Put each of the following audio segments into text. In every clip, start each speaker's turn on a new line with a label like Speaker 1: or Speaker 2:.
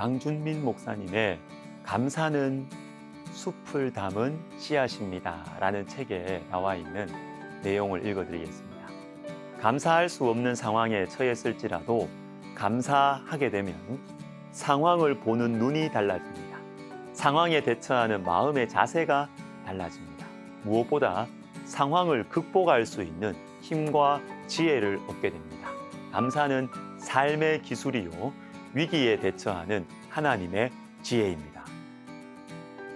Speaker 1: 강준민 목사님의 감사는 숲을 담은 씨앗입니다 라는 책에 나와 있는 내용을 읽어드리겠습니다. 감사할 수 없는 상황에 처했을지라도 감사하게 되면 상황을 보는 눈이 달라집니다. 상황에 대처하는 마음의 자세가 달라집니다. 무엇보다 상황을 극복할 수 있는 힘과 지혜를 얻게 됩니다. 감사는 삶의 기술이요, 위기에 대처하는 하나님의 지혜입니다.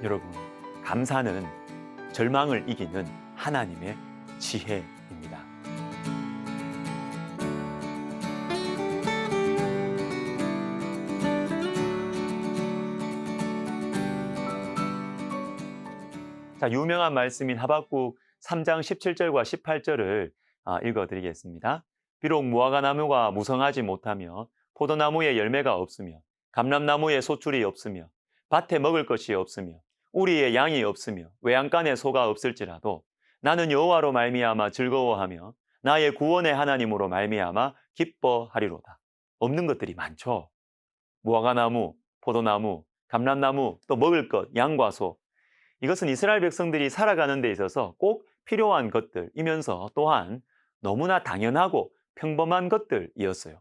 Speaker 1: 여러분, 감사는 절망을 이기는 하나님의 지혜입니다. 자, 유명한 말씀인 하박국 3장 17절과 18절을 읽어드리겠습니다. 비록 무화과나무가 무성하지 못하며 포도나무에 열매가 없으며 감람나무에 소출이 없으며 밭에 먹을 것이 없으며 우리의 양이 없으며 외양간에 소가 없을지라도 나는 여호와로 말미암아 즐거워하며 나의 구원의 하나님으로 말미암아 기뻐하리로다. 없는 것들이 많죠. 무화과나무, 포도나무, 감람나무, 또 먹을 것, 양과 소. 이것은 이스라엘 백성들이 살아가는 데 있어서 꼭 필요한 것들이면서 또한 너무나 당연하고 평범한 것들이었어요.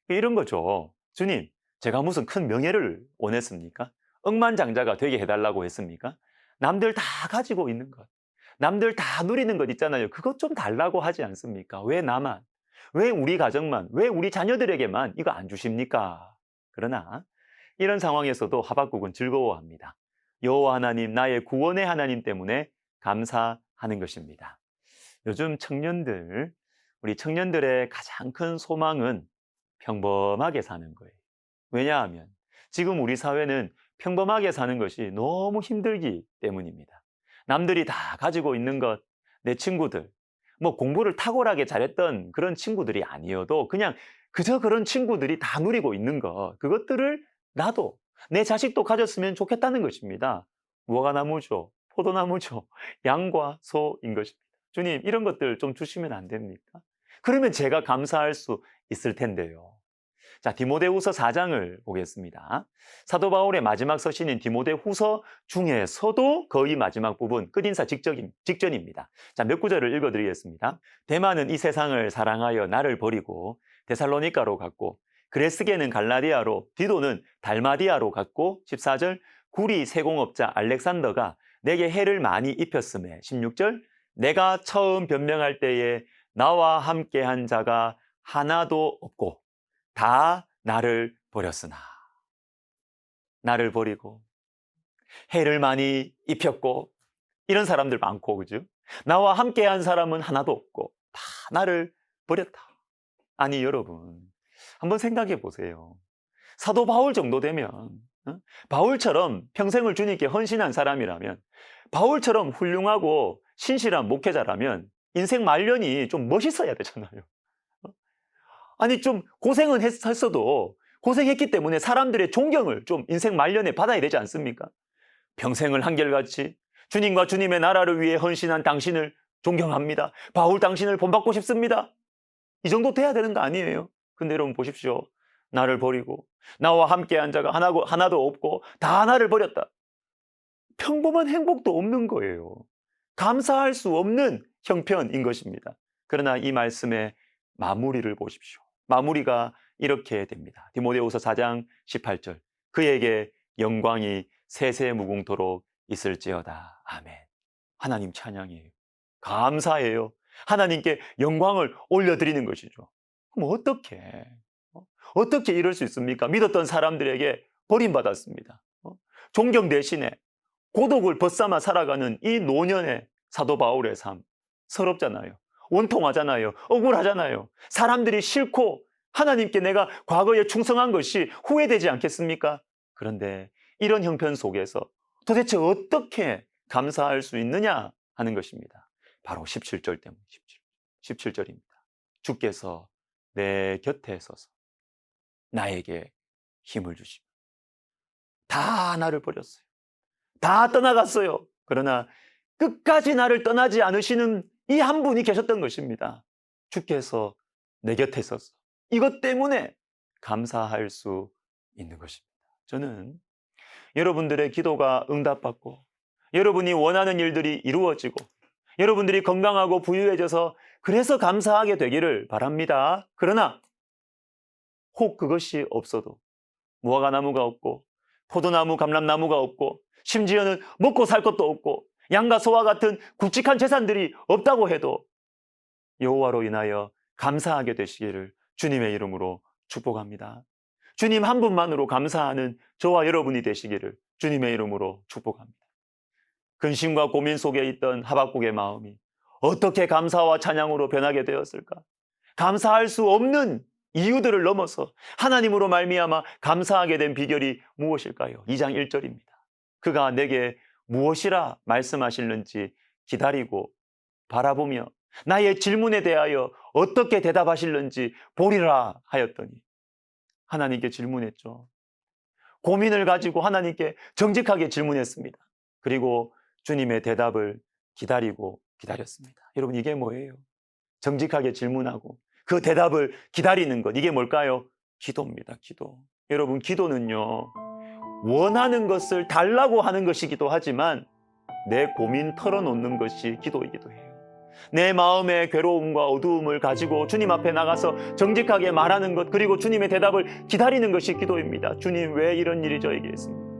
Speaker 1: 이런 거죠. 주님, 제가 무슨 큰 명예를 원했습니까? 억만장자가 되게 해달라고 했습니까? 남들 다 가지고 있는 것, 남들 다 누리는 것 있잖아요. 그것 좀 달라고 하지 않습니까? 왜 나만? 왜 우리 가정만? 왜 우리 자녀들에게만 이거 안 주십니까? 그러나 이런 상황에서도 하박국은 즐거워합니다. 여호와 하나님, 나의 구원의 하나님 때문에 감사하는 것입니다. 요즘 청년들, 우리 청년들의 가장 큰 소망은 평범하게 사는 거예요. 왜냐하면 지금 우리 사회는 평범하게 사는 것이 너무 힘들기 때문입니다. 남들이 다 가지고 있는 것, 내 친구들, 뭐 공부를 탁월하게 잘했던 그런 친구들이 아니어도 그냥 그저 그런 친구들이 다 누리고 있는 것, 그것들을 나도, 내 자식도 가졌으면 좋겠다는 것입니다. 무화과나무죠, 포도나무죠, 양과 소인 것입니다. 주님, 이런 것들 좀 주시면 안 됩니까? 그러면 제가 감사할 수 있을 텐데요. 자, 디모데후서 4장을 보겠습니다. 사도 바울의 마지막 서신인 디모데후서 중에서도 거의 마지막 부분, 끝인사 직전입니다. 자, 몇 구절을 읽어드리겠습니다. 데마는 이 세상을 사랑하여 나를 버리고 데살로니가로 갔고, 그레스게는 갈라디아로, 디도는 달마디아로 갔고, 14절, 구리 세공업자 알렉산더가 내게 해를 많이 입혔음에, 16절, 내가 처음 변명할 때에 나와 함께한 자가 하나도 없고 다 나를 버렸으나. 나를 버리고 해를 많이 입혔고 이런 사람들 많고, 그죠? 나와 함께한 사람은 하나도 없고 다 나를 버렸다. 아니, 여러분, 한번 생각해 보세요. 사도 바울 정도 되면, 바울처럼 평생을 주님께 헌신한 사람이라면, 바울처럼 훌륭하고 신실한 목회자라면 인생 말년이 좀 멋있어야 되잖아요. 아니, 좀 고생은 했어도 고생했기 때문에 사람들의 존경을 좀 인생 말년에 받아야 되지 않습니까? 평생을 한결같이 주님과 주님의 나라를 위해 헌신한 당신을 존경합니다. 바울, 당신을 본받고 싶습니다. 이 정도 돼야 되는 거 아니에요? 근데 여러분 보십시오. 나를 버리고 나와 함께한 자가 하나도 없고 다 나를 버렸다. 평범한 행복도 없는 거예요. 감사할 수 없는 형편인 것입니다. 그러나 이 말씀의 마무리를 보십시오. 마무리가 이렇게 됩니다. 디모데후서 4장 18절. 그에게 영광이 세세무궁토록 있을지어다. 아멘. 하나님 찬양이에요. 감사해요. 하나님께 영광을 올려드리는 것이죠. 그럼 어떻게 이럴 수 있습니까? 믿었던 사람들에게 버림받았습니다. 존경 대신에 고독을 벗삼아 살아가는 이 노년의 사도 바울의 삶, 서럽잖아요. 원통하잖아요. 억울하잖아요. 사람들이 싫고 하나님께 내가 과거에 충성한 것이 후회되지 않겠습니까? 그런데 이런 형편 속에서 도대체 어떻게 감사할 수 있느냐 하는 것입니다. 바로 17절 때문에 17절입니다. 주께서 내 곁에 서서 나에게 힘을 주시고 다 나를 버렸어요. 다 떠나갔어요. 그러나 끝까지 나를 떠나지 않으시는 이 한 분이 계셨던 것입니다. 주께서 내 곁에 서서 이것 때문에 감사할 수 있는 것입니다. 저는 여러분들의 기도가 응답받고 여러분이 원하는 일들이 이루어지고 여러분들이 건강하고 부유해져서 그래서 감사하게 되기를 바랍니다. 그러나 혹 그것이 없어도 무화과나무가 없고 포도나무, 감람나무가 없고 심지어는 먹고 살 것도 없고 양과 소와 같은 굵직한 재산들이 없다고 해도 여호와로 인하여 감사하게 되시기를 주님의 이름으로 축복합니다. 주님 한 분만으로 감사하는 저와 여러분이 되시기를 주님의 이름으로 축복합니다. 근심과 고민 속에 있던 하박국의 마음이 어떻게 감사와 찬양으로 변하게 되었을까? 감사할 수 없는 이유들을 넘어서 하나님으로 말미암아 감사하게 된 비결이 무엇일까요? 2장 1절입니다. 그가 내게 무엇이라 말씀하실는지 기다리고 바라보며 나의 질문에 대하여 어떻게 대답하실는지 보리라 하였더니 하나님께 질문했죠. 고민을 가지고 하나님께 정직하게 질문했습니다. 그리고 주님의 대답을 기다리고 기다렸습니다. 여러분 이게 뭐예요? 정직하게 질문하고 그 대답을 기다리는 것, 이게 뭘까요? 기도입니다. 기도. 여러분 기도는요, 원하는 것을 달라고 하는 것이기도 하지만 내 고민 털어놓는 것이 기도이기도 해요. 내 마음의 괴로움과 어두움을 가지고 주님 앞에 나가서 정직하게 말하는 것, 그리고 주님의 대답을 기다리는 것이 기도입니다. 주님, 왜 이런 일이 저에게 있습니까?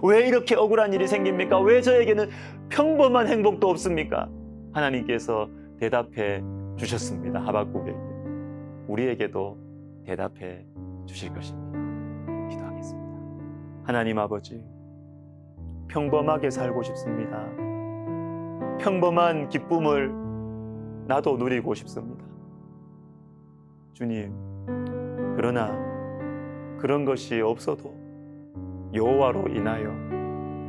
Speaker 1: 왜 이렇게 억울한 일이 생깁니까? 왜 저에게는 평범한 행복도 없습니까? 하나님께서 대답해 주셨습니다. 하박국에게. 우리에게도 대답해 주실 것입니다. 기도하겠습니다. 하나님 아버지, 평범하게 살고 싶습니다. 평범한 기쁨을 나도 누리고 싶습니다. 주님, 그러나 그런 것이 없어도 여호와로 인하여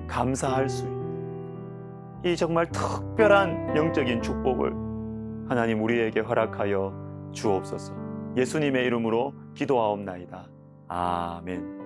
Speaker 1: 감사할 수 있는 이 정말 특별한 영적인 축복을 하나님 우리에게 허락하여 주옵소서. 예수님의 이름으로 기도하옵나이다. 아멘.